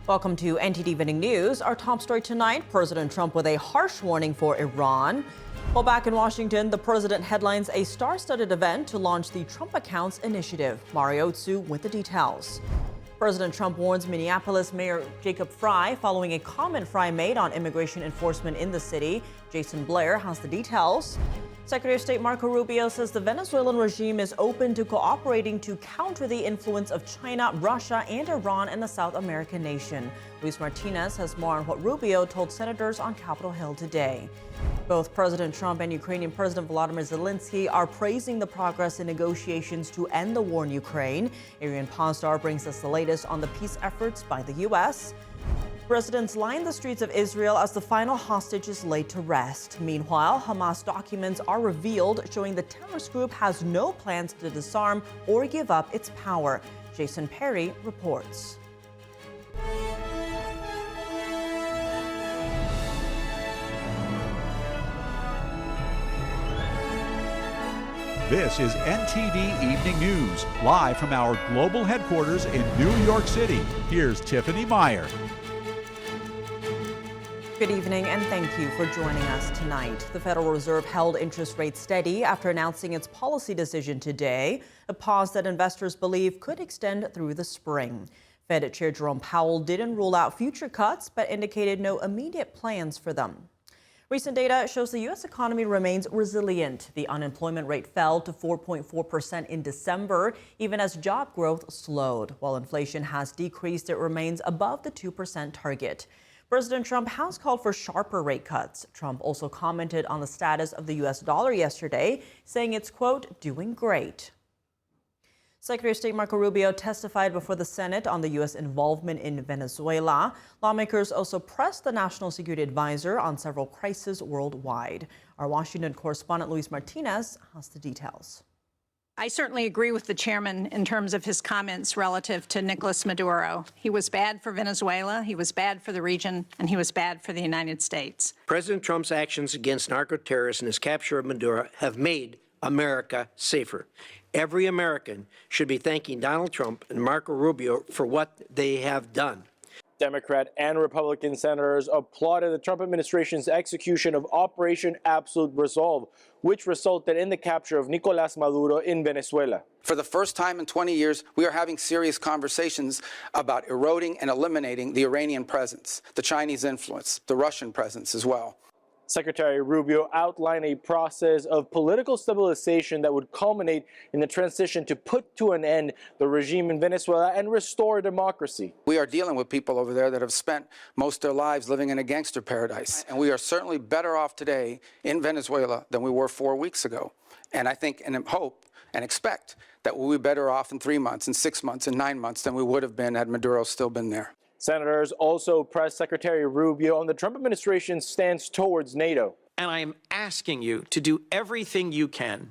Welcome to NTD Evening News. Our top story tonight, President Trump with a harsh warning for Iran. While back in Washington, the president headlines a star-studded event to launch the Trump Accounts initiative. Mario Otsu with the details. President Trump warns Minneapolis Mayor Jacob Frey following a comment Frey made on immigration enforcement in the city. Jason Blair has the details. Secretary of State Marco Rubio says the Venezuelan regime is open to cooperating to counter the influence of China, Russia, and Iran in the South American nation. Luis Martinez has more on what Rubio told senators on Capitol Hill today. Both President Trump and Ukrainian President Volodymyr Zelenskyy are praising the progress in negotiations to end the war in Ukraine. Arian Pazdar brings us the latest on the peace efforts by the U.S. Residents line the streets of Israel as the final hostage is laid to rest. Meanwhile, Hamas documents are revealed showing the terrorist group has no plans to disarm or give up its power. Jason Perry reports. This is NTD Evening News, live from our global headquarters in New York City. Here's Tiffany Meyer. Good evening and thank you for joining us tonight. The Federal Reserve held interest rates steady after announcing its policy decision today, a pause that investors believe could extend through the spring. Fed Chair Jerome Powell didn't rule out future cuts, but indicated no immediate plans for them. Recent data shows the U.S. economy remains resilient. The unemployment rate fell to 4.4% in December, even as job growth slowed. While inflation has decreased, it remains above the 2% target. President Trump has called for sharper rate cuts. Trump also commented on the status of the U.S. dollar yesterday, saying it's, quote, doing great. Secretary of State Marco Rubio testified before the Senate on the U.S. involvement in Venezuela. Lawmakers also pressed the National Security Advisor on several crises worldwide. Our Washington correspondent Luis Martinez has the details. I certainly agree with the chairman in terms of his comments relative to Nicolas Maduro. He was bad for Venezuela, he was bad for the region, and he was bad for the United States. President Trump's actions against narco-terrorists and his capture of Maduro have made America safer. Every American should be thanking Donald Trump and Marco Rubio for what they have done. Democrat and Republican senators applauded the Trump administration's execution of Operation Absolute Resolve, which resulted in the capture of Nicolás Maduro in Venezuela. For the first time in 20 years, we are having serious conversations about eroding and eliminating the Iranian presence, the Chinese influence, the Russian presence as well. Secretary Rubio outlined a process of political stabilization that would culminate in the transition to put to an end the regime in Venezuela and restore democracy. We are dealing with people over there that have spent most of their lives living in a gangster paradise. And we are certainly better off today in Venezuela than we were 4 weeks ago. And I think and hope and expect that we'll be better off in 3 months, in 6 months, in 9 months than we would have been had Maduro still been there. Senators also pressed Secretary Rubio on the Trump administration's stance towards NATO. And I am asking you to do everything you can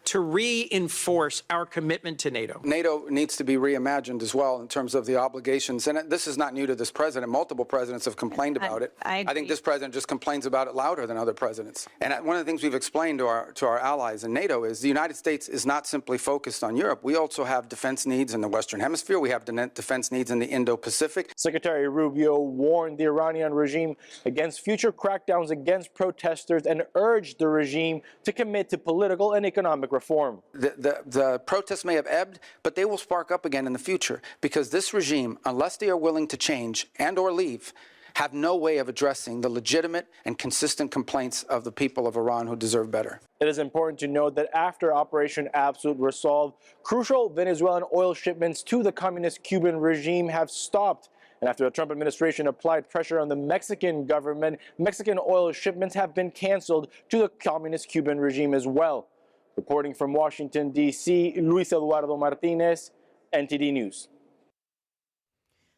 to reinforce our commitment to NATO. NATO needs to be reimagined as well in terms of the obligations. And this is not new to this president. Multiple presidents have complained about it. I think this president just complains about it louder than other presidents. And one of the things we've explained to our allies in NATO is the United States is not simply focused on Europe. We also have defense needs in the Western Hemisphere. We have defense needs in the Indo-Pacific. Secretary Rubio warned the Iranian regime against future crackdowns against protesters and urged the regime to commit to political and economic reform. The protests may have ebbed, but they will spark up again in the future because this regime, unless they are willing to change and or leave, have no way of addressing the legitimate and consistent complaints of the people of Iran who deserve better. It is important to note that after Operation Absolute Resolve, crucial Venezuelan oil shipments to the communist Cuban regime have stopped. And after the Trump administration applied pressure on the Mexican government, Mexican oil shipments have been canceled to the communist Cuban regime as well. Reporting from Washington, D.C., Luis Eduardo Martinez, NTD News.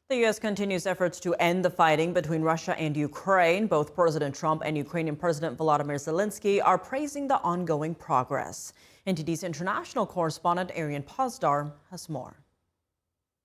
The U.S. continues efforts to end the fighting between Russia and Ukraine. Both President Trump and Ukrainian President Volodymyr Zelenskyy are praising the ongoing progress. NTD's international correspondent Arian Pazdar has more.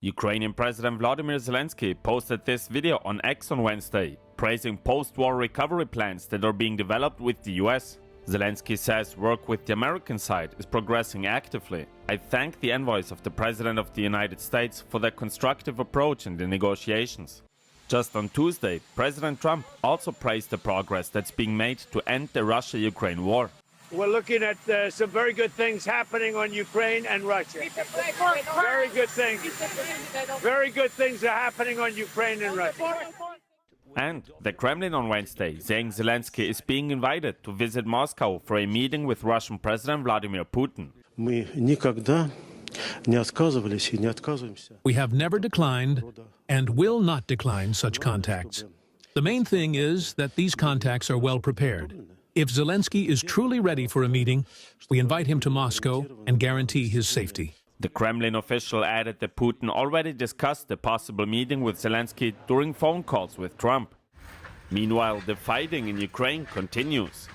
Ukrainian President Volodymyr Zelenskyy posted this video on X on Wednesday, praising post-war recovery plans that are being developed with the U.S. Zelenskyy says work with the American side is progressing actively. I thank the envoys of the President of the United States for their constructive approach in the negotiations. Just on Tuesday, President Trump also praised the progress that's being made to end the Russia-Ukraine war. We're looking at some very good things happening on Ukraine and Russia. Very good things. Very good things are happening on Ukraine and Russia. And the Kremlin on Wednesday saying Zelenskyy is being invited to visit Moscow for a meeting with Russian President Vladimir Putin. We have never declined and will not decline such contacts. The main thing is that these contacts are well prepared. If Zelenskyy is truly ready for a meeting, we invite him to Moscow and guarantee his safety. The Kremlin official added that Putin already discussed the possible meeting with Zelenskyy during phone calls with Trump. Meanwhile, the fighting in Ukraine continues.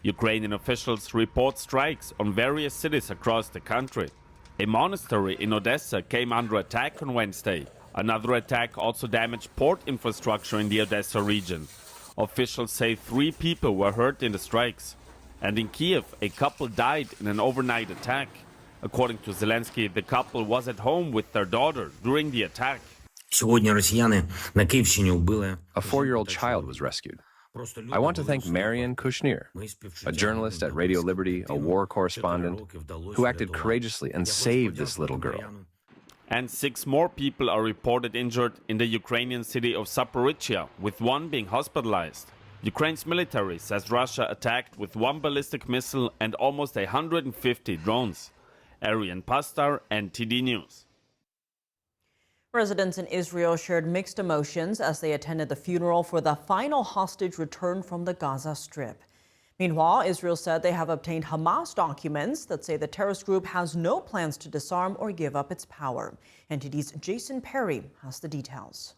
Ukrainian officials report strikes on various cities across the country. A monastery in Odessa came under attack on Wednesday. Another attack also damaged port infrastructure in the Odessa region. Officials say 3 people were hurt in the strikes. And in Kiev, a couple died in an overnight attack. According to Zelenskyy, the couple was at home with their daughter during the attack. A 4-year-old child was rescued. I want to thank Marian Kushner, a journalist at Radio Liberty, a war correspondent, who acted courageously and saved this little girl. And 6 more people are reported injured in the Ukrainian city of Zaporizhia, with 1 being hospitalized. Ukraine's military says Russia attacked with 1 ballistic missile and almost 150 drones. Arian Pastar, NTD News. Residents in Israel shared mixed emotions as they attended the funeral for the final hostage returned from the Gaza Strip. Meanwhile, Israel said they have obtained Hamas documents that say the terrorist group has no plans to disarm or give up its power. NTD's Jason Perry has the details.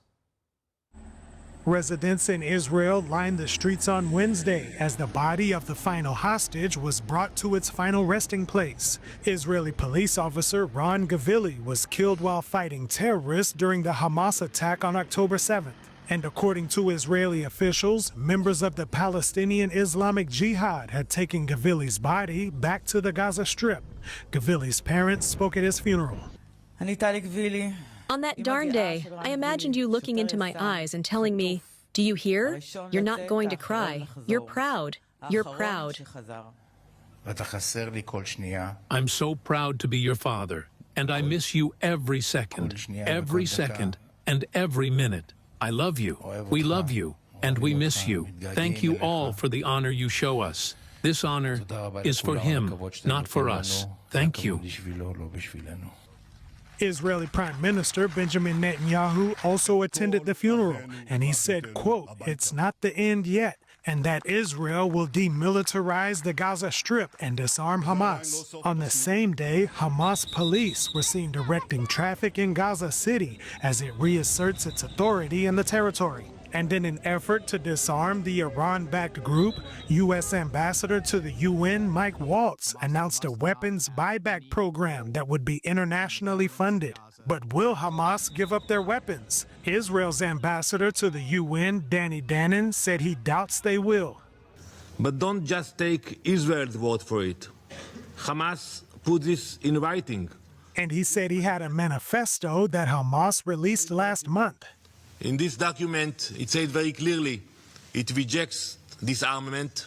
Residents in Israel lined the streets on Wednesday as the body of the final hostage was brought to its final resting place. Israeli police officer Ron Gavili was killed while fighting terrorists during the Hamas attack on October 7th. And according to Israeli officials, members of the Palestinian Islamic Jihad had taken Gavili's body back to the Gaza Strip. Gavili's parents spoke at his funeral. On that darn day, I imagined you looking into my eyes and telling me, "Do you hear? You're not going to cry. You're proud. You're proud." I'm so proud to be your father, and I miss you every second, and every minute. I love you. We love you, and we miss you. Thank you all for the honor you show us. This honor is for him, not for us. Thank you. Israeli Prime Minister Benjamin Netanyahu also attended the funeral, and he said, quote, "It's not the end yet, and that Israel will demilitarize the Gaza Strip and disarm Hamas." On the same day, Hamas police were seen directing traffic in Gaza City as it reasserts its authority in the territory. And in an effort to disarm the Iran-backed group, U.S. Ambassador to the UN Mike Waltz announced a weapons buyback program that would be internationally funded. But will Hamas give up their weapons? Israel's ambassador to the UN, Danny Danon, said he doubts they will. But don't just take Israel's word for it. Hamas put this in writing. And he said he had a manifesto that Hamas released last month. In this document, it says very clearly, it rejects disarmament,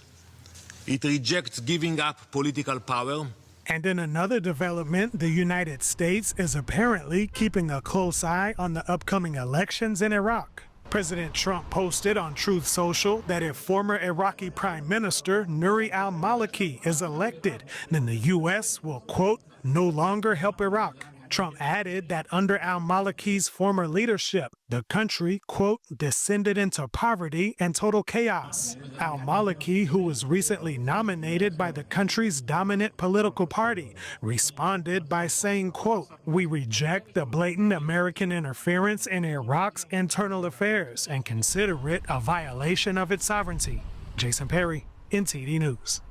it rejects giving up political power. And in another development, the United States is apparently keeping a close eye on the upcoming elections in Iraq. President Trump posted on Truth Social that if former Iraqi Prime Minister Nouri al-Maliki is elected, then the U.S. will, quote, no longer help Iraq. Trump added that under al-Maliki's former leadership, the country, quote, descended into poverty and total chaos. Al-Maliki, who was recently nominated by the country's dominant political party, responded by saying, quote, we reject the blatant American interference in Iraq's internal affairs and consider it a violation of its sovereignty. Jason Perry, NTD News.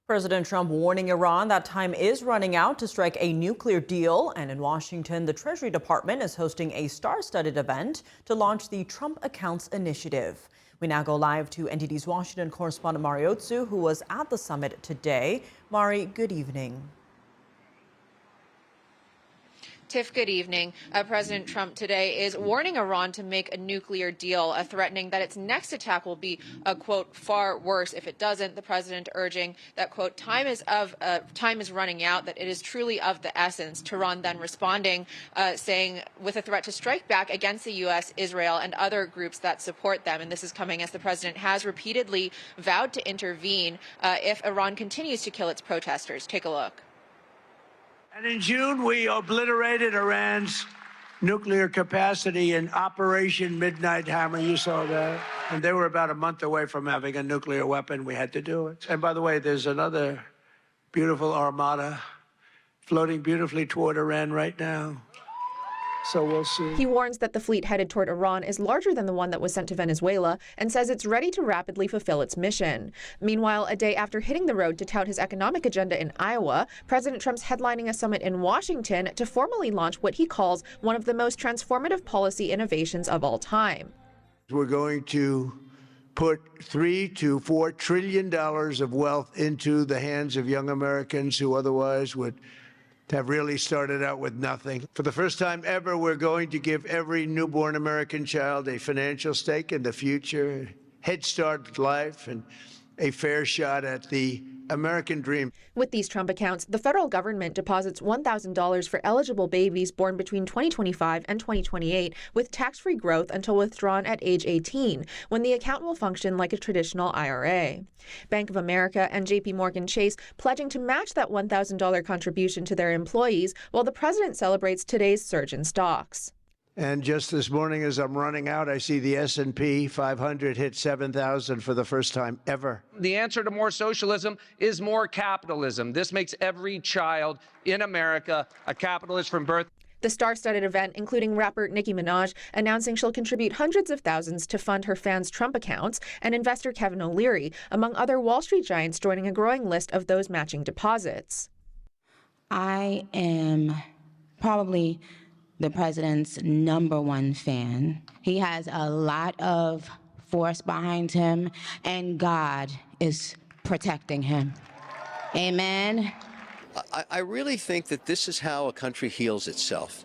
President Trump warning Iran that time is running out to strike a nuclear deal. And in Washington, the Treasury Department is hosting a star-studded event to launch the Trump Accounts Initiative. We now go live to NTD's Washington correspondent Mari Otsu, who was at the summit today. Mari, good evening. Tiff, good evening. President Trump today is warning Iran to make a nuclear deal, threatening that its next attack will be, quote, far worse if it doesn't. The president urging that, quote, time is running out, that it is truly of the essence. Tehran then responding, saying with a threat to strike back against the U.S., Israel, and other groups that support them. And this is coming as the president has repeatedly vowed to intervene if Iran continues to kill its protesters. Take a look. And in June, we obliterated Iran's nuclear capacity in Operation Midnight Hammer. You saw that. And they were about a month away from having a nuclear weapon. We had to do it. And by the way, there's another beautiful Armada floating beautifully toward Iran right now. So we'll see. He warns that the fleet headed toward Iran is larger than the one that was sent to Venezuela and says it's ready to rapidly fulfill its mission. Meanwhile, a day after hitting the road to tout his economic agenda in Iowa, President Trump's headlining a summit in Washington to formally launch what he calls one of the most transformative policy innovations of all time. We're going to put $3 to $4 trillion of wealth into the hands of young Americans who otherwise would have really started out with nothing. For the first time ever, we're going to give every newborn American child a financial stake in the future, head start at life, and a fair shot at the American dream. With these Trump accounts, the federal government deposits $1,000 for eligible babies born between 2025 and 2028, with tax-free growth until withdrawn at age 18, when the account will function like a traditional IRA. Bank of America and J.P. Morgan Chase pledging to match that $1,000 contribution to their employees, while the president celebrates today's surge in stocks. And just this morning, as I'm running out, I see the S&P 500 hit 7,000 for the first time ever. The answer to more socialism is more capitalism. This makes every child in America a capitalist from birth. The star-studded event, including rapper Nicki Minaj, announcing she'll contribute hundreds of thousands to fund her fans' Trump accounts, and investor Kevin O'Leary, among other Wall Street giants, joining a growing list of those matching deposits. I am probably the president's #1 fan. He has a lot of force behind him, and God is protecting him. Amen. I really think that this is how a country heals itself.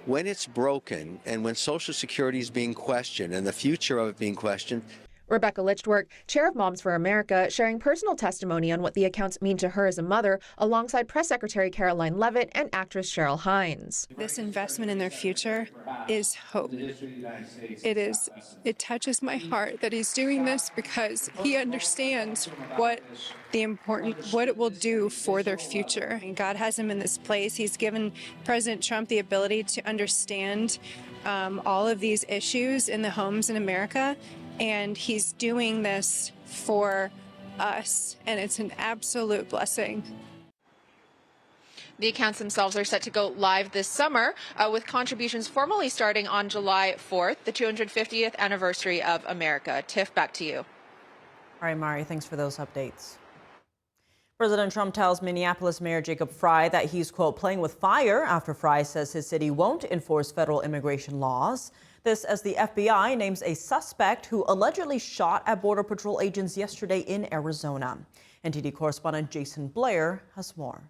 When it's broken and when Social Security is being questioned and the future of it being questioned. Rebecca Lichtwerk, chair of Moms for America, sharing personal testimony on what the accounts mean to her as a mother, alongside Press Secretary Caroline Leavitt and actress Cheryl Hines. This investment in their future is hope. It touches my heart that he's doing this because he understands what it will do for their future. And God has him in this place. He's given President Trump the ability to understand all of these issues in the homes in America. And he's doing this for us, and it's an absolute blessing. The accounts themselves are set to go live this summer, with contributions formally starting on July 4th, the 250th anniversary of America. Tiff, back to you. All right, Mari, thanks for those updates. President Trump tells Minneapolis Mayor Jacob Frey that he's, quote, playing with fire after Frey says his city won't enforce federal immigration laws. This as the FBI names a suspect who allegedly shot at Border Patrol agents yesterday in Arizona. NTD correspondent Jason Blair has more.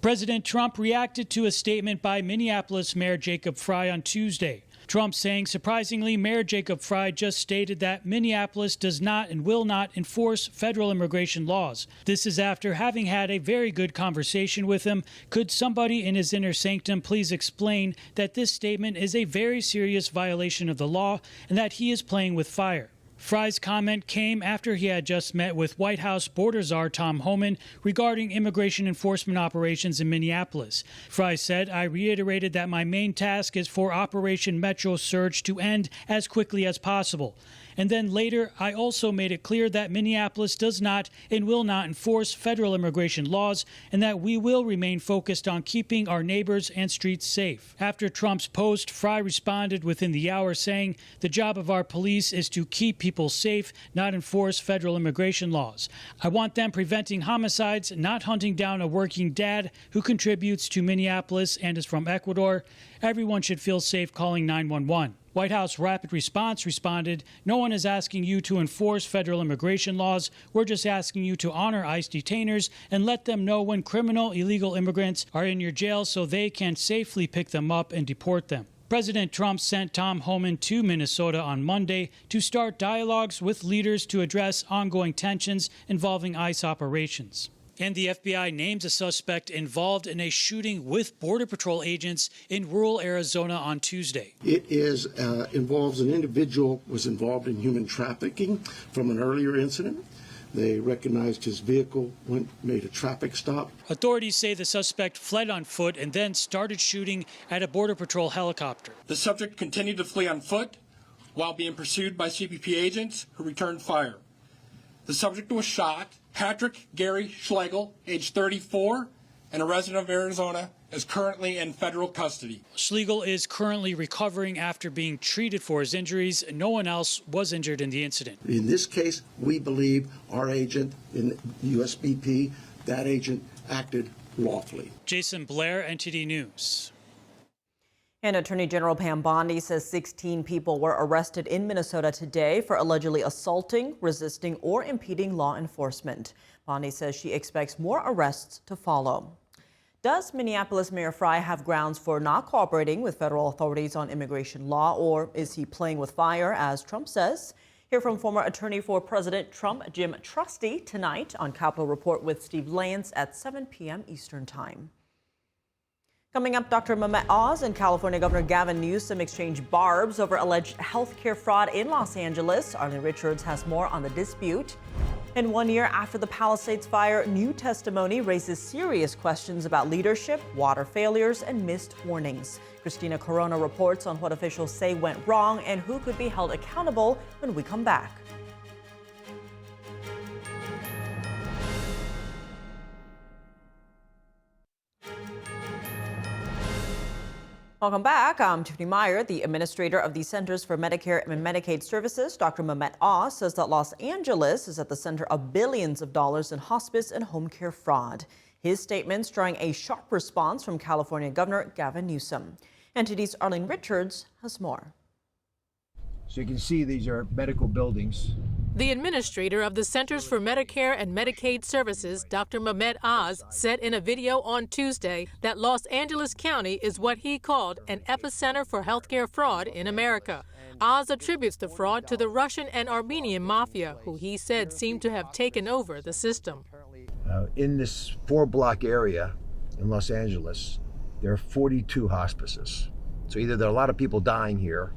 President Trump reacted to a statement by Minneapolis Mayor Jacob Frey on Tuesday. Trump saying, surprisingly, Mayor Jacob Frey just stated that Minneapolis does not and will not enforce federal immigration laws. This is after having had a very good conversation with him. Could somebody in his inner sanctum please explain that this statement is a very serious violation of the law and that he is playing with fire? Frey's comment came after he had just met with White House border czar Tom Homan regarding immigration enforcement operations in Minneapolis. Frey said, I reiterated that my main task is for Operation Metro Surge to end as quickly as possible. And then later, I also made it clear that Minneapolis does not and will not enforce federal immigration laws and that we will remain focused on keeping our neighbors and streets safe. After Trump's post, Frey responded within the hour saying, the job of our police is to keep people safe, not enforce federal immigration laws. I want them preventing homicides, not hunting down a working dad who contributes to Minneapolis and is from Ecuador. Everyone should feel safe calling 911. White House Rapid Response responded, "No one is asking you to enforce federal immigration laws. We're just asking you to honor ICE detainers and let them know when criminal illegal immigrants are in your jail so they can safely pick them up and deport them." President Trump sent Tom Homan to Minnesota on Monday to start dialogues with leaders to address ongoing tensions involving ICE operations. And the FBI names a suspect involved in a shooting with Border Patrol agents in rural Arizona on Tuesday. It involves an individual was involved in human trafficking from an earlier incident. They recognized his vehicle, made a traffic stop. Authorities say the suspect fled on foot and then started shooting at a Border Patrol helicopter. The subject continued to flee on foot while being pursued by CBP agents who returned fire. The subject was shot. Patrick Gary Schlegel, age 34, and a resident of Arizona, is currently in federal custody. Schlegel is currently recovering after being treated for his injuries. No one else was injured in the incident. In this case, we believe our agent in USBP, that agent acted lawfully. Jason Blair, NTD News. And Attorney General Pam Bondi says 16 people were arrested in Minnesota today for allegedly assaulting, resisting, or impeding law enforcement. Bondi says she expects more arrests to follow. Does Minneapolis Mayor Frey have grounds for not cooperating with federal authorities on immigration law, or is he playing with fire, as Trump says? Hear from former attorney for President Trump, Jim Trusty, tonight on Capitol Report with Steve Lance at 7 p.m. Eastern Time. Coming up, Dr. Mehmet Oz and California Governor Gavin Newsom exchange barbs over alleged healthcare fraud in Los Angeles. Arlene Richards has more on the dispute. And 1 year after the Palisades fire, new testimony raises serious questions about leadership, water failures, and missed warnings. Christina Corona reports on what officials say went wrong and who could be held accountable when we come back. Welcome back. I'm Tiffany Meyer. The administrator of the Centers for Medicare and Medicaid Services, Dr. Mehmet Oz, says that Los Angeles is at the center of billions of dollars in hospice and home care fraud. His statements drawing a sharp response from California Governor Gavin Newsom. NTD's Arlene Richards has more. So you can see these are medical buildings. The administrator of the Centers for Medicare and Medicaid Services, Dr. Mehmet Oz, said in a video on Tuesday that Los Angeles County is what he called an epicenter for healthcare fraud in America. Oz attributes the fraud to the Russian and Armenian mafia, who he said seemed to have taken over the system. In this 4-block area in Los Angeles, there are 42 hospices. So either there are a lot of people dying here,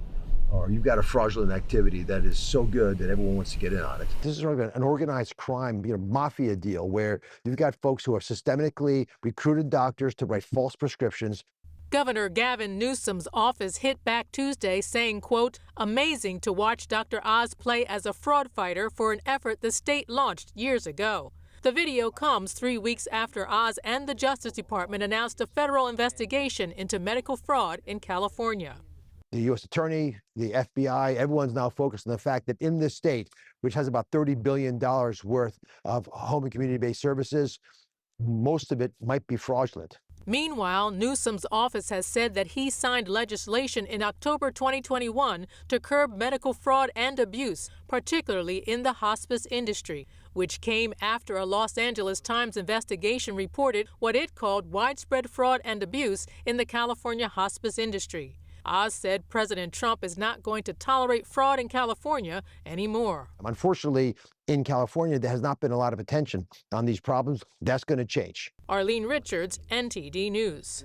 or you've got a fraudulent activity that is so good that everyone wants to get in on it. This is sort of an organized crime, mafia deal where you've got folks who have systemically recruited doctors to write false prescriptions. Governor Gavin Newsom's office hit back Tuesday saying, quote, "Amazing to watch Dr. Oz play as a fraud fighter for an effort the state launched years ago." The video comes 3 weeks after Oz and the Justice Department announced a federal investigation into medical fraud in California. The U.S. Attorney, the FBI, everyone's now focused on the fact that in this state, which has about $30 billion worth of home and community-based services, most of it might be fraudulent. Meanwhile, Newsom's office has said that he signed legislation in October 2021 to curb medical fraud and abuse, particularly in the hospice industry, which came after a Los Angeles Times investigation reported what it called widespread fraud and abuse in the California hospice industry. Oz said President Trump is not going to tolerate fraud in California anymore. Unfortunately, in California, there has not been a lot of attention on these problems. That's going to change. Arlene Richards, NTD News.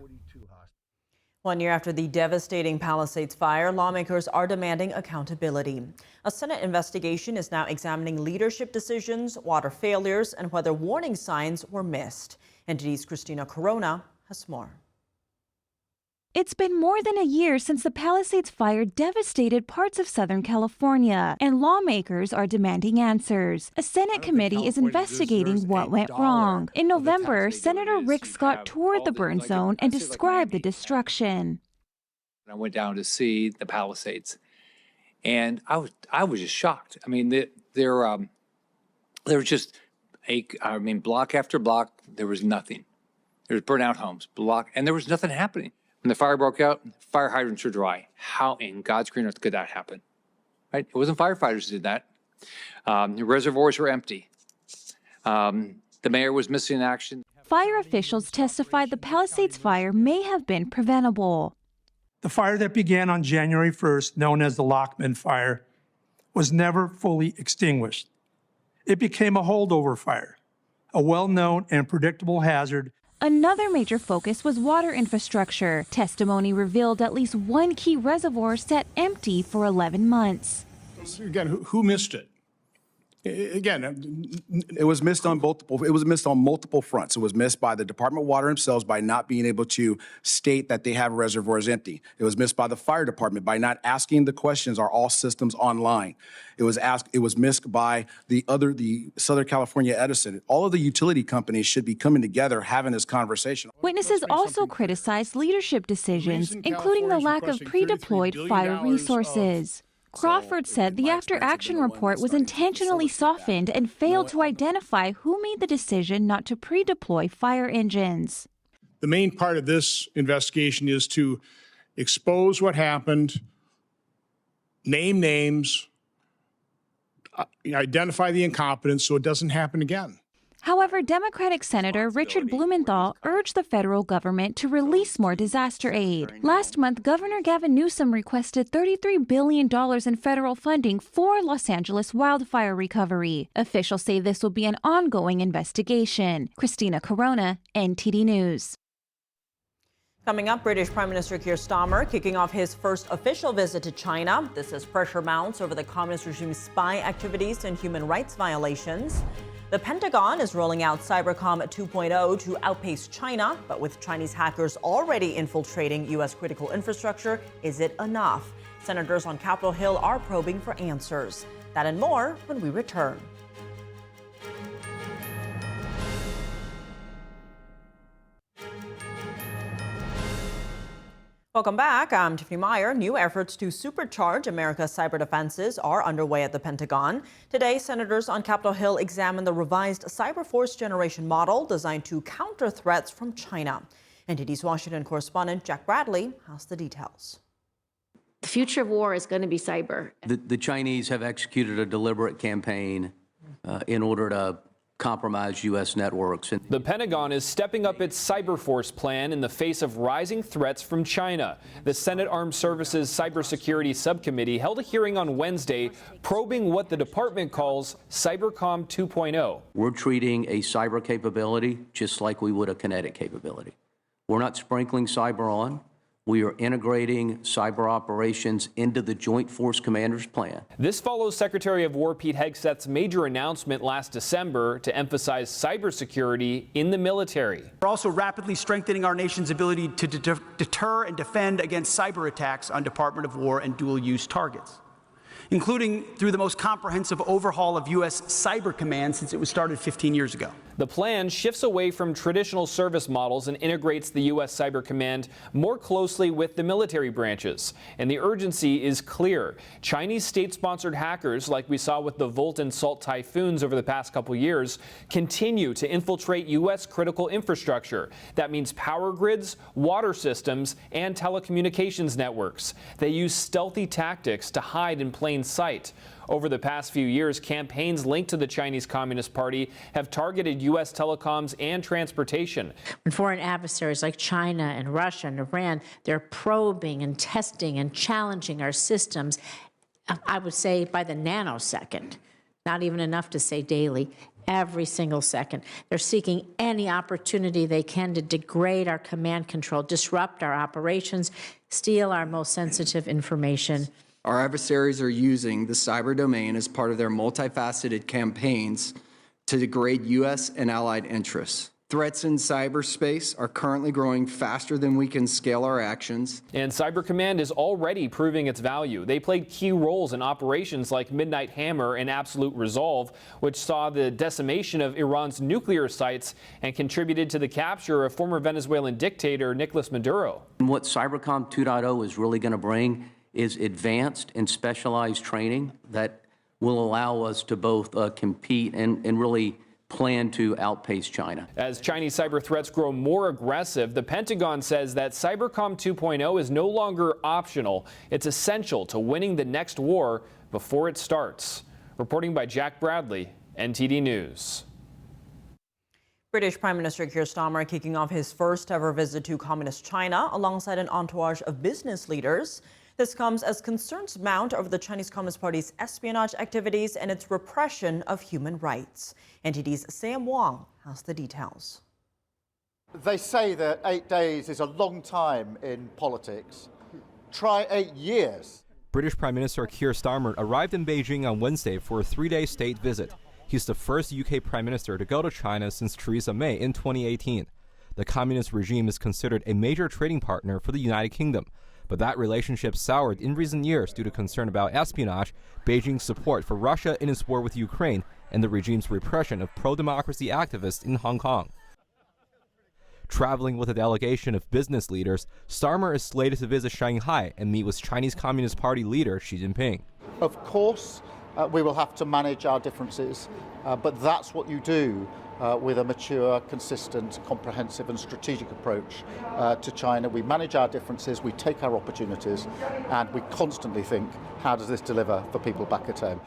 1 year after the devastating Palisades fire, lawmakers are demanding accountability. A Senate investigation is now examining leadership decisions, water failures, and whether warning signs were missed. NTD's Christina Corona has more. It's been more than a year since the Palisades fire devastated parts of Southern California, and lawmakers are demanding answers. A Senate committee is investigating what went wrong. In November, Senator Rick Scott toured the burn zone and described the destruction. I went down to see the Palisades, and I was just shocked. I mean, there was just block after block, there was nothing. There was burnout homes, and there was nothing happening. When the fire broke out, fire hydrants were dry. How in God's green earth could that happen? Right? It wasn't firefighters who did that. The reservoirs were empty. The mayor was missing in action. Fire officials testified the Palisades fire may have been preventable. The fire that began on January 1st, known as the Lockman Fire, was never fully extinguished. It became a holdover fire, a well-known and predictable hazard. Another major focus was water infrastructure. Testimony revealed at least one key reservoir sat empty for 11 months. Again, who missed it? Again, it was missed on multiple fronts. It was missed by the Department of Water themselves by not being able to state that they have reservoirs empty. It was missed by the fire department by not asking the questions, are all systems online? It was missed by the Southern California Edison. All of the utility companies should be coming together having this conversation. Witnesses also criticized leadership decisions, including the lack of pre-deployed fire resources. Crawford said the after-action report was intentionally softened and failed to identify who made the decision not to pre-deploy fire engines. The main part of this investigation is to expose what happened, name names, identify the incompetence so it doesn't happen again. However, Democratic Senator Richard Blumenthal urged the federal government to release more disaster aid. Last month, Governor Gavin Newsom requested $33 billion in federal funding for Los Angeles wildfire recovery. Officials say this will be an ongoing investigation. Christina Corona, NTD News. Coming up, British Prime Minister Keir Starmer kicking off his first official visit to China. This as pressure mounts over the communist regime's spy activities and human rights violations. The Pentagon is rolling out Cybercom 2.0 to outpace China, but with Chinese hackers already infiltrating U.S. critical infrastructure, is it enough? Senators on Capitol Hill are probing for answers. That and more when we return. Welcome back. I'm Tiffany Meyer. New efforts to supercharge America's cyber defenses are underway at the Pentagon. Today, senators on Capitol Hill examine the revised Cyber Force Generation model designed to counter threats from China. NTD's Washington correspondent Jack Bradley has the details. The future of war is going to be cyber. The Chinese have executed a deliberate campaign in order to compromise U.S. networks. The Pentagon is stepping up its Cyber Force plan in the face of rising threats from China. The Senate Armed Services Cybersecurity Subcommittee held a hearing on Wednesday probing what the department calls Cybercom 2.0. We're treating a cyber capability just like we would a kinetic capability. We're not sprinkling cyber on. We are integrating cyber operations into the Joint Force Commander's plan. This follows Secretary of War Pete Hegseth's major announcement last December to emphasize cybersecurity in the military. We're also rapidly strengthening our nation's ability to deter and defend against cyber attacks on Department of War and dual-use targets, including through the most comprehensive overhaul of U.S. Cyber Command since it was started 15 years ago. The plan shifts away from traditional service models and integrates the U.S. Cyber Command more closely with the military branches. And the urgency is clear. Chinese state-sponsored hackers, like we saw with the Volt and Salt typhoons over the past couple years, continue to infiltrate U.S. critical infrastructure. That means power grids, water systems, and telecommunications networks. They use stealthy tactics to hide in plain sight. Over the past few years, campaigns linked to the Chinese Communist Party have targeted U.S. telecoms and transportation. When foreign adversaries like China and Russia and Iran, they're probing and testing and challenging our systems, I would say by the nanosecond, not even enough to say daily, every single second. They're seeking any opportunity they can to degrade our command control, disrupt our operations, steal our most sensitive information. Our adversaries are using the cyber domain as part of their multifaceted campaigns to degrade U.S. and allied interests. Threats in cyberspace are currently growing faster than we can scale our actions. And Cyber Command is already proving its value. They played key roles in operations like Midnight Hammer and Absolute Resolve, which saw the decimation of Iran's nuclear sites and contributed to the capture of former Venezuelan dictator Nicolas Maduro. And what Cybercom 2.0 is really going to bring is advanced and specialized training that will allow us to both compete and really plan to outpace China. As Chinese cyber threats grow more aggressive, the Pentagon says that Cybercom 2.0 is no longer optional. It's essential to winning the next war before it starts. Reporting by Jack Bradley, NTD News. British Prime Minister Keir Starmer kicking off his first ever visit to Communist China alongside an entourage of business leaders. This comes as concerns mount over the Chinese Communist Party's espionage activities and its repression of human rights. NTD's Sam Wong has the details. They say that 8 days is a long time in politics. Try 8 years. British Prime Minister Keir Starmer arrived in Beijing on Wednesday for a 3-day state visit. He's the first UK Prime Minister to go to China since Theresa May in 2018. The communist regime is considered a major trading partner for the United Kingdom, but that relationship soured in recent years due to concern about espionage, Beijing's support for Russia in its war with Ukraine, and the regime's repression of pro-democracy activists in Hong Kong. Traveling with a delegation of business leaders, Starmer is slated to visit Shanghai and meet with Chinese Communist Party leader Xi Jinping. Of course, we will have to manage our differences, but that's what you do with a mature, consistent, comprehensive and strategic approach to China. We manage our differences, we take our opportunities, and we constantly think, how does this deliver for people back at home?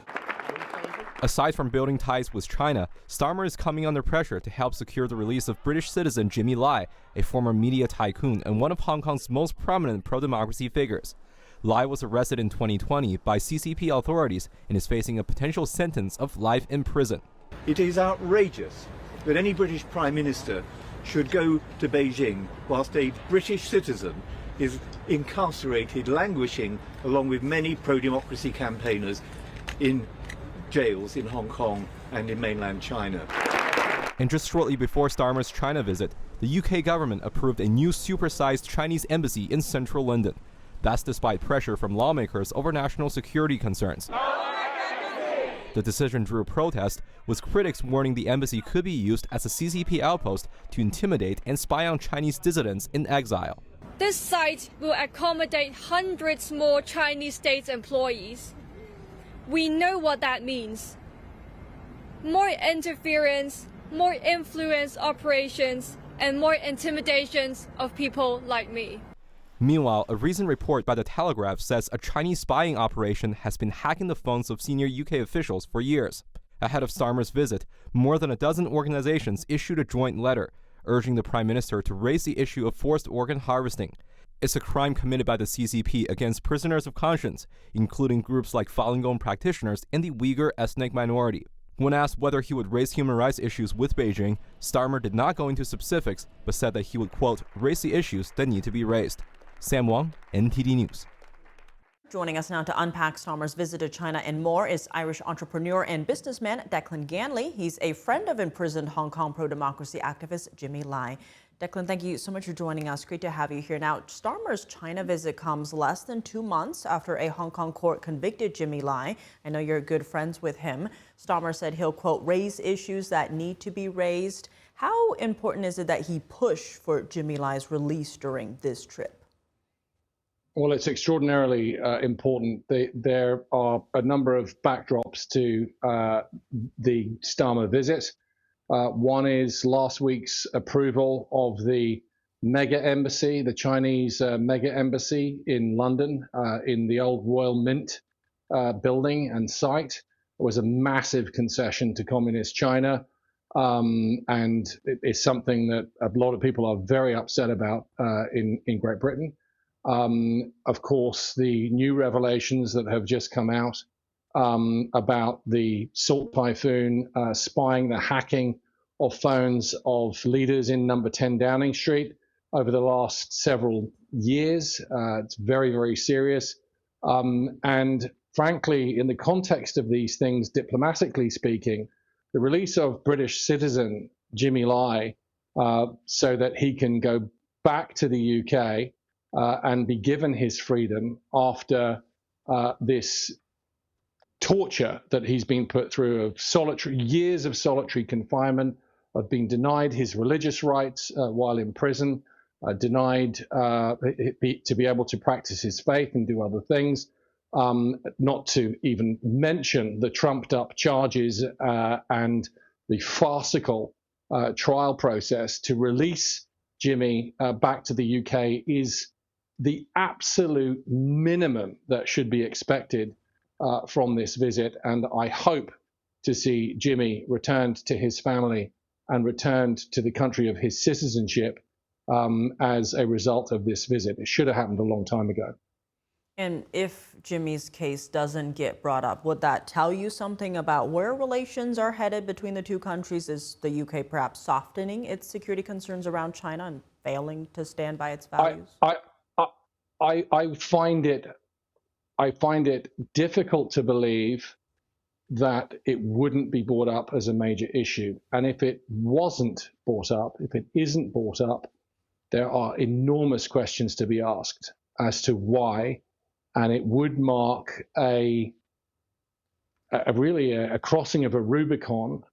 Aside from building ties with China, Starmer is coming under pressure to help secure the release of British citizen Jimmy Lai, a former media tycoon and one of Hong Kong's most prominent pro-democracy figures. Lai was arrested in 2020 by CCP authorities and is facing a potential sentence of life in prison. It is outrageous that any British Prime Minister should go to Beijing whilst a British citizen is incarcerated, languishing, along with many pro-democracy campaigners in jails in Hong Kong and in mainland China. And just shortly before Starmer's China visit, the UK government approved a new supersized Chinese embassy in central London. That's despite pressure from lawmakers over national security concerns. The decision drew protest, with critics warning the embassy could be used as a CCP outpost to intimidate and spy on Chinese dissidents in exile. This site will accommodate hundreds more Chinese state employees. We know what that means. More interference, more influence operations, and more intimidations of people like me. Meanwhile, a recent report by The Telegraph says a Chinese spying operation has been hacking the phones of senior UK officials for years. Ahead of Starmer's visit, more than a dozen organizations issued a joint letter urging the Prime Minister to raise the issue of forced organ harvesting. It's a crime committed by the CCP against prisoners of conscience, including groups like Falun Gong practitioners and the Uyghur ethnic minority. When asked whether he would raise human rights issues with Beijing, Starmer did not go into specifics, but said that he would, quote, raise the issues that need to be raised. Sam Wong, NTD News. Joining us now to unpack Starmer's visit to China and more is Irish entrepreneur and businessman Declan Ganley. He's a friend of imprisoned Hong Kong pro-democracy activist Jimmy Lai. Declan, thank you so much for joining us. Great to have you here. Now, Starmer's China visit comes less than 2 months after a Hong Kong court convicted Jimmy Lai. I know you're good friends with him. Starmer said he'll, quote, raise issues that need to be raised. How important is it that he push for Jimmy Lai's release during this trip? Well, it's extraordinarily important. There are a number of backdrops to the Starmer visit. One is last week's approval of the mega embassy, the Chinese mega embassy in London, in the old Royal Mint building and site. It was a massive concession to communist China, and it is something that a lot of people are very upset about in Great Britain. Of course, the new revelations that have just come out about the Salt Typhoon spying the hacking of phones of leaders in number 10 Downing Street over the last several years. It's very, very serious. And frankly, in the context of these things, diplomatically speaking, the release of British citizen Jimmy Lai so that he can go back to the UK and be given his freedom after this torture that he's been put through of years of solitary confinement, of being denied his religious rights while in prison, denied to be able to practice his faith and do other things, not to even mention the trumped up charges and the farcical trial process to release Jimmy back to the UK is the absolute minimum that should be expected from this visit. And I hope to see Jimmy returned to his family and returned to the country of his citizenship as a result of this visit. It should have happened a long time ago. And if Jimmy's case doesn't get brought up, would that tell you something about where relations are headed between the two countries? Is the UK perhaps softening its security concerns around China and failing to stand by its values? I find it difficult to believe that it wouldn't be brought up as a major issue. And if it wasn't brought up, if it isn't brought up, there are enormous questions to be asked as to why. And it would mark a crossing of a Rubicon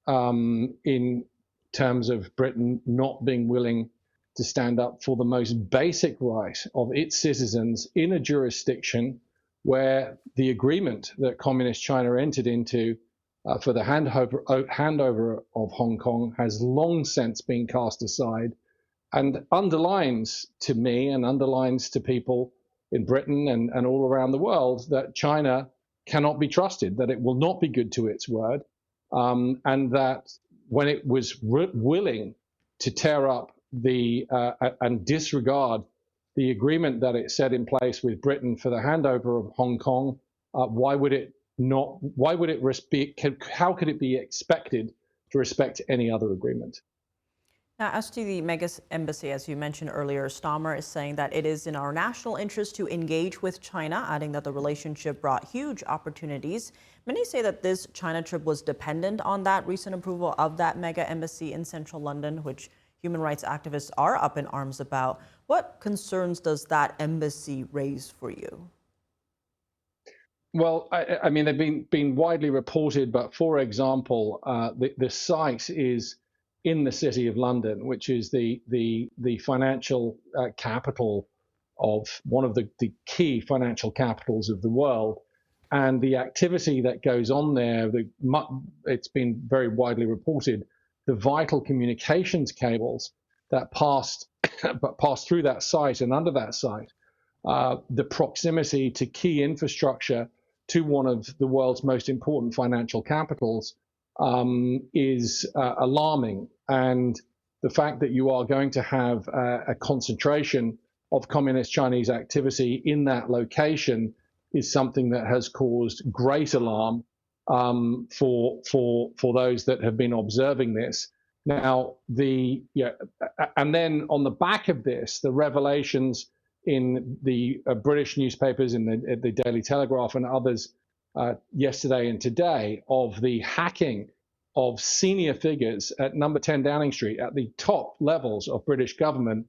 in terms of Britain not being willing to stand up for the most basic right of its citizens in a jurisdiction where the agreement that Communist China entered into for the handover of Hong Kong has long since been cast aside, and underlines to me and underlines to people in Britain and all around the world that China cannot be trusted, that it will not be good to its word, and that when it was willing to tear up and disregard the agreement that it set in place with Britain for the handover of Hong Kong, how could it be expected to respect any other agreement? Now, as to the mega embassy, as you mentioned earlier, Starmer is saying that it is in our national interest to engage with China, adding that the relationship brought huge opportunities. Many say that this China trip was dependent on that recent approval of that mega embassy in central London, which human rights activists are up in arms about. What concerns does that embassy raise for you? Well, I mean, they've been widely reported, but for example, the site is in the city of London, which is the financial capital of one of the key financial capitals of the world. And the activity that goes on there, it's been very widely reported, the vital communications cables that passed through that site and under that site, the proximity to key infrastructure to one of the world's most important financial capitals is alarming. And the fact that you are going to have a concentration of communist Chinese activity in that location is something that has caused great alarm for those that have been observing this. Now, and then on the back of this, the revelations in the British newspapers, in the Daily Telegraph and others yesterday and today, of the hacking of senior figures at number 10 Downing Street, at the top levels of British government,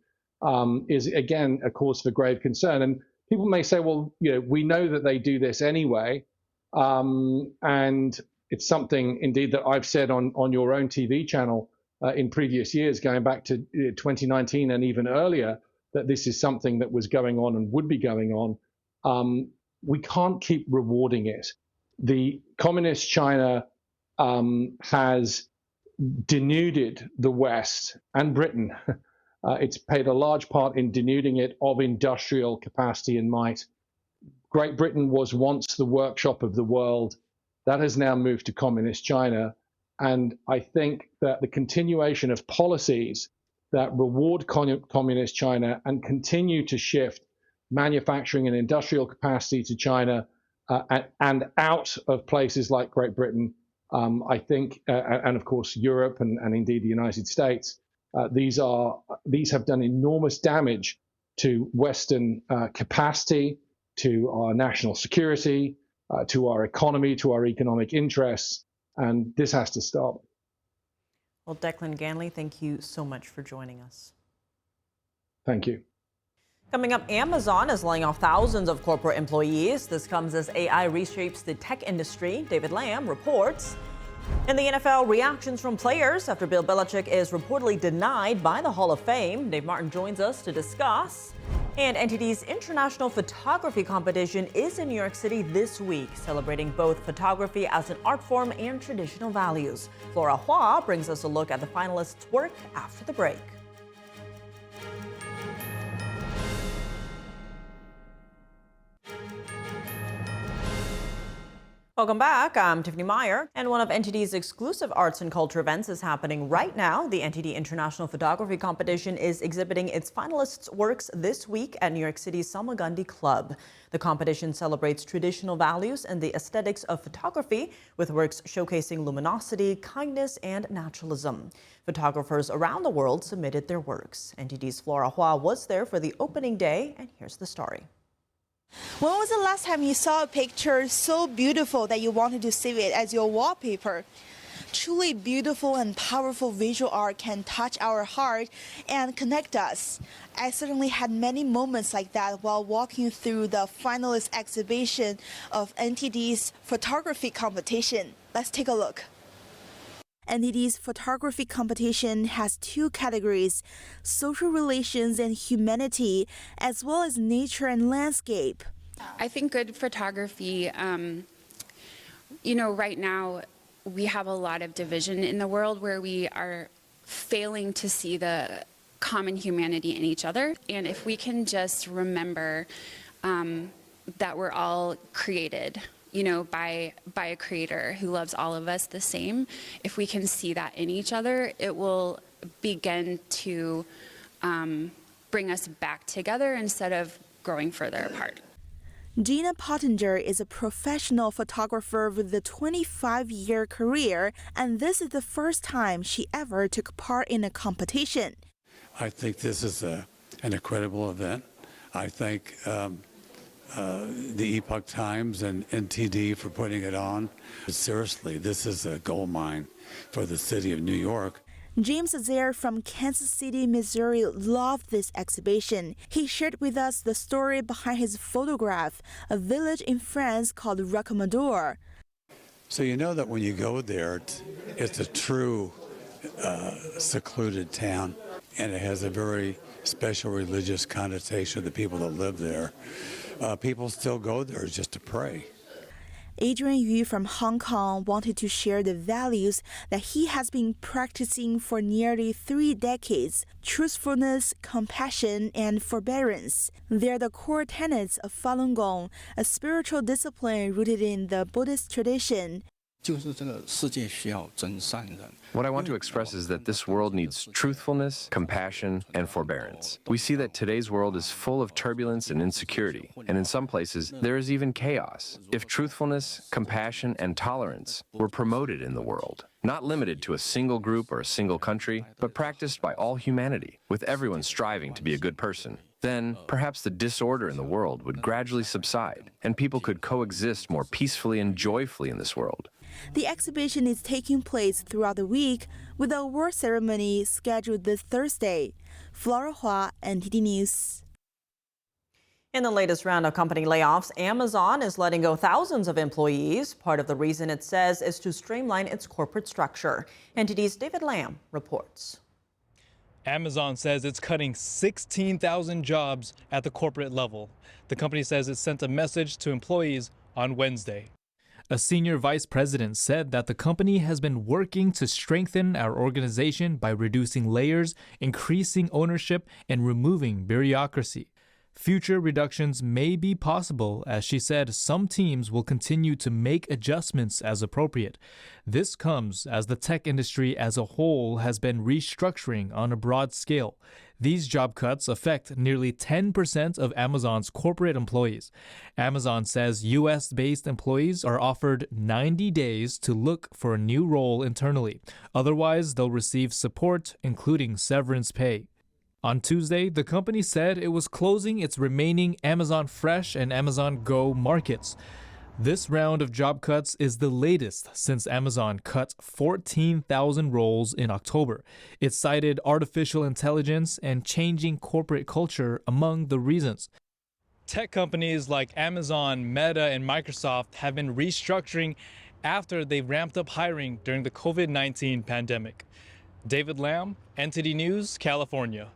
is again a cause for grave concern. And people may say, well, we know that they do this anyway. And it's something indeed that I've said on your own TV channel in previous years, going back to 2019 and even earlier, that this is something that was going on and would be going on. We can't keep rewarding it. The communist China has denuded the West and Britain. It's played a large part in denuding it of industrial capacity and might. Great Britain was once the workshop of the world. That has now moved to communist China. And I think that the continuation of policies that reward communist China and continue to shift manufacturing and industrial capacity to China and out of places like Great Britain, I think, and of course Europe and indeed the United States, these have done enormous damage to Western capacity, to our national security, to our economy, to our economic interests, and this has to stop. Well, Declan Ganley, thank you so much for joining us. Thank you. Coming up, Amazon is laying off thousands of corporate employees. This comes as AI reshapes the tech industry. David Lamb reports. In the NFL, reactions from players after Bill Belichick is reportedly denied by the Hall of Fame. Dave Martin joins us to discuss. And NTD's International Photography Competition is in New York City this week, celebrating both photography as an art form and traditional values. Flora Hua brings us a look at the finalists' work after the break. Welcome back. I'm Tiffany Meyer, and one of NTD's exclusive arts and culture events is happening right now. The NTD International Photography Competition is exhibiting its finalists' works this week at New York City's Salmagundi Club. The competition celebrates traditional values and the aesthetics of photography, with works showcasing luminosity, kindness, and naturalism. Photographers around the world submitted their works. NTD's Flora Hua was there for the opening day, and here's the story. When was the last time you saw a picture so beautiful that you wanted to save it as your wallpaper? Truly beautiful and powerful visual art can touch our heart and connect us. I certainly had many moments like that while walking through the finalist exhibition of NTD's photography competition. Let's take a look. NTD's photography competition has two categories: social relations and humanity, as well as nature and landscape. I think good photography, right now we have a lot of division in the world where we are failing to see the common humanity in each other. And if we can just remember that we're all created, by a creator who loves all of us the same, if we can see that in each other, it will begin to bring us back together instead of growing further apart. Gina Pottinger is a professional photographer with a 25-year career, and this is the first time she ever took part in a competition. I think this is an incredible event. I thank the Epoch Times and NTD for putting it on. Seriously, this is a gold mine for the city of New York. James Azair from Kansas City, Missouri loved this exhibition. He shared with us the story behind his photograph, a village in France called Rocamadour. So you know that when you go there, it's a true secluded town, and it has a very special religious connotation of the people that live there. People still go there just to pray. Adrian Yu from Hong Kong wanted to share the values that he has been practicing for nearly 3 decades: truthfulness, compassion, and forbearance. They're the core tenets of Falun Gong, a spiritual discipline rooted in the Buddhist tradition. What I want to express is that this world needs truthfulness, compassion, and forbearance. We see that today's world is full of turbulence and insecurity, and in some places, there is even chaos. If truthfulness, compassion, and tolerance were promoted in the world, not limited to a single group or a single country, but practiced by all humanity, with everyone striving to be a good person, then perhaps the disorder in the world would gradually subside, and people could coexist more peacefully and joyfully in this world. The exhibition is taking place throughout the week, with the award ceremony scheduled this Thursday. Flora Hua, NTD News. In the latest round of company layoffs, Amazon is letting go thousands of employees. Part of the reason, it says, is to streamline its corporate structure. NTD's David Lamb reports. Amazon says it's cutting 16,000 jobs at the corporate level. The company says it sent a message to employees on Wednesday. A senior vice president said that the company has been working to strengthen our organization by reducing layers, increasing ownership, and removing bureaucracy. Future reductions may be possible, as she said some teams will continue to make adjustments as appropriate. This comes as the tech industry as a whole has been restructuring on a broad scale. These job cuts affect nearly 10% of Amazon's corporate employees. Amazon says U.S.-based employees are offered 90 days to look for a new role internally. Otherwise, they'll receive support, including severance pay. On Tuesday, the company said it was closing its remaining Amazon Fresh and Amazon Go markets. This round of job cuts is the latest since Amazon cut 14,000 roles in October. It cited artificial intelligence and changing corporate culture among the reasons. Tech companies like Amazon, Meta, and Microsoft have been restructuring after they ramped up hiring during the COVID-19 pandemic. David Lamb, NTD News, California.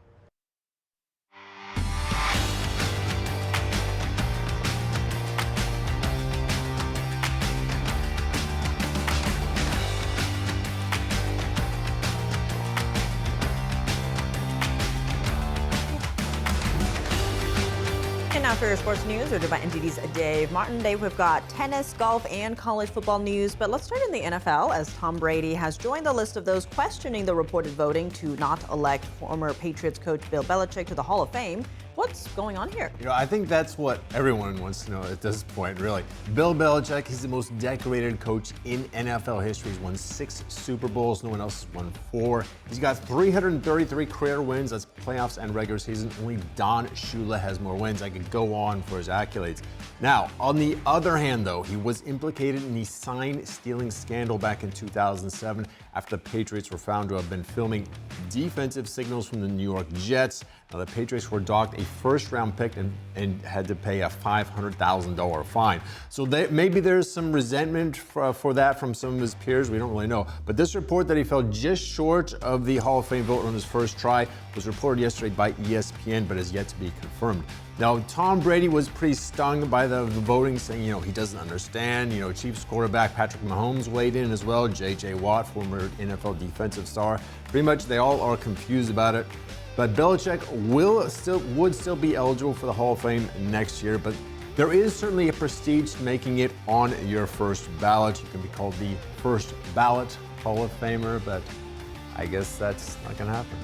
And now for your sports news, we're joined by NTD's Dave Martin. Dave, we've got tennis, golf, and college football news. But let's start in the NFL, as Tom Brady has joined the list of those questioning the reported voting to not elect former Patriots coach Bill Belichick to the Hall of Fame. What's going on here? I think that's what everyone wants to know at this point, really. Bill Belichick, he's the most decorated coach in NFL history. He's won 6 Super Bowls. No one else has won 4. He's got 333 career wins. That's playoffs and regular season. Only Don Shula has more wins. I could go on for his accolades. Now, on the other hand, though, he was implicated in the sign-stealing scandal back in 2007 after the Patriots were found to have been filming defensive signals from the New York Jets. Now, the Patriots were docked a first-round pick and had to pay a $500,000 fine. So maybe there's some resentment for that from some of his peers. We don't really know. But this report that he fell just short of the Hall of Fame vote on his first try was reported yesterday by ESPN, but is yet to be confirmed. Now, Tom Brady was pretty stung by the voting, saying, he doesn't understand. Chiefs quarterback Patrick Mahomes weighed in as well. J.J. Watt, former NFL defensive star. Pretty much they all are confused about it. But Belichick would still be eligible for the Hall of Fame next year. But there is certainly a prestige to making it on your first ballot. You can be called the first ballot Hall of Famer, but I guess that's not going to happen.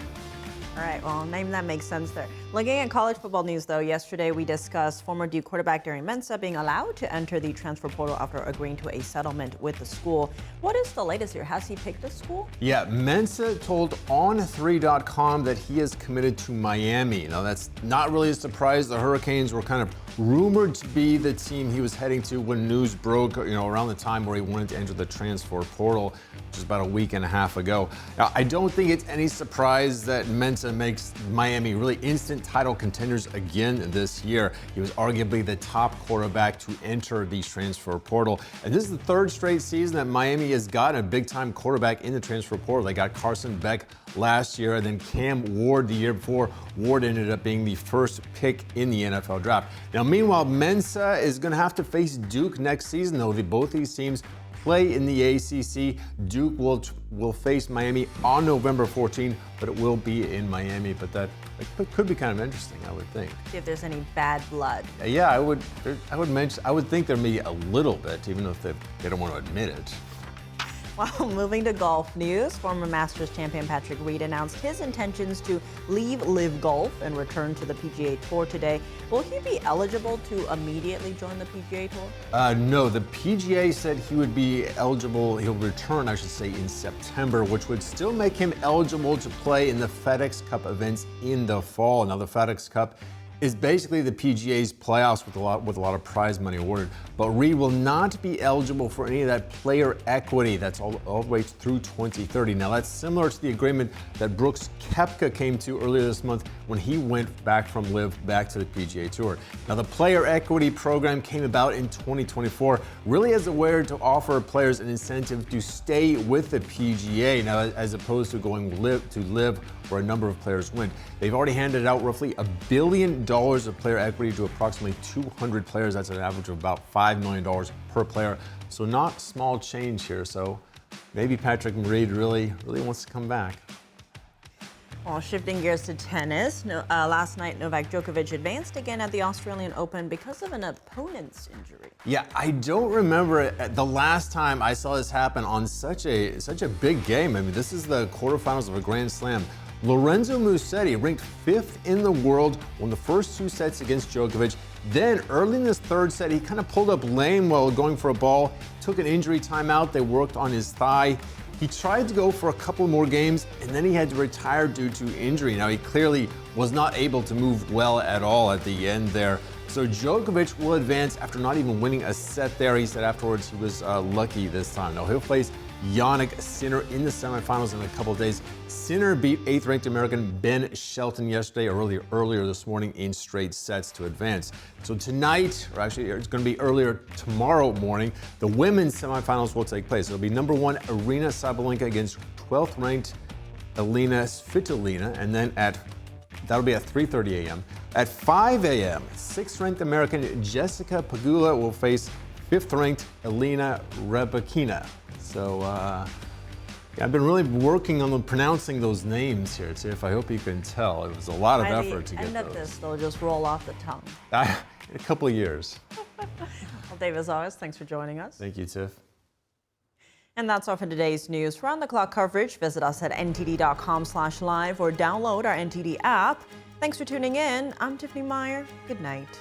All right, well, name that makes sense there. Looking at college football news, though, yesterday we discussed former Duke quarterback Darren Mensah being allowed to enter the transfer portal after agreeing to a settlement with the school. What is the latest here? Has he picked a school? Yeah, Mensah told On3.com that he is committed to Miami. Now, that's not really a surprise. The Hurricanes were kind of rumored to be the team he was heading to when news broke, around the time where he wanted to enter the transfer portal, which is about a week and a half ago. Now, I don't think it's any surprise that Mensah makes Miami really instant title contenders again this year. He was arguably the top quarterback to enter the transfer portal. And this is the 3rd straight season that Miami has gotten a big-time quarterback in the transfer portal. They got Carson Beck last year and then Cam Ward the year before. Ward ended up being the first pick in the NFL draft. Now, meanwhile, Mensah is going to have to face Duke next season, though. Both these teams play in the ACC. Duke will face Miami on November 14, but it will be in Miami. But that could be kind of interesting, I would think. See if there's any bad blood. Yeah, I would think there may be a little bit, even if they don't want to admit it. Well, moving to golf news, former Masters champion Patrick Reed announced his intentions to leave LIV Golf and return to the PGA Tour today. Will he be eligible to immediately join the PGA Tour? No, the PGA said he would be eligible, he'll return, I should say, in September, which would still make him eligible to play in the FedEx Cup events in the fall. Now, the FedEx Cup is basically the PGA's playoffs with a lot of prize money awarded. But Reed will not be eligible for any of that player equity. That's all the way through 2030. Now, that's similar to the agreement that Brooks Koepka came to earlier this month when he went back from LIV back to the PGA Tour. Now, the player equity program came about in 2024, really as a way to offer players an incentive to stay with the PGA, now as opposed to going to LIV where a number of players went. They've already handed out roughly $1 billion of player equity to approximately 200 players. That's an average of about $5 million per player. So not small change here. So maybe Patrick Reed really wants to come back. Well, shifting gears to tennis, last night Novak Djokovic advanced again at the Australian Open because of an opponent's injury. Yeah, I don't remember the last time I saw this happen on such a big game. I mean, this is the quarterfinals of a Grand Slam. Lorenzo Musetti, ranked 5th in the world, won the first 2 sets against Djokovic. Then, early in this 3rd set, he kind of pulled up lame while going for a ball, took an injury timeout. They worked on his thigh. He tried to go for a couple more games, and then he had to retire due to injury. Now, he clearly was not able to move well at all at the end there. So Djokovic will advance after not even winning a set there. He said afterwards he was lucky this time. Now, he'll face Jannik Sinner in the semifinals in a couple of days. Sinner beat 8th-ranked American Ben Shelton yesterday, earlier this morning in straight sets to advance. So tonight, or actually it's going to be earlier tomorrow morning, the women's semifinals will take place. It'll be number 1 Arina Sabalenka against 12th-ranked Elina Svitolina, and then that'll be at 3:30 a.m. At 5 a.m., 6th-ranked American Jessica Pegula will face 5th-ranked Elina Rybakina. So Yeah, I've been really working on pronouncing those names here, Tiff. I hope you can tell. It was a lot of effort to get end those. of this, they'll just roll off the tongue. In a couple of years. Well, Dave, as always, thanks for joining us. Thank you, Tiff. And that's all for today's news. For round-the-clock coverage, visit us at ntd.com/live or download our NTD app. Thanks for tuning in. I'm Tiffany Meyer. Good night.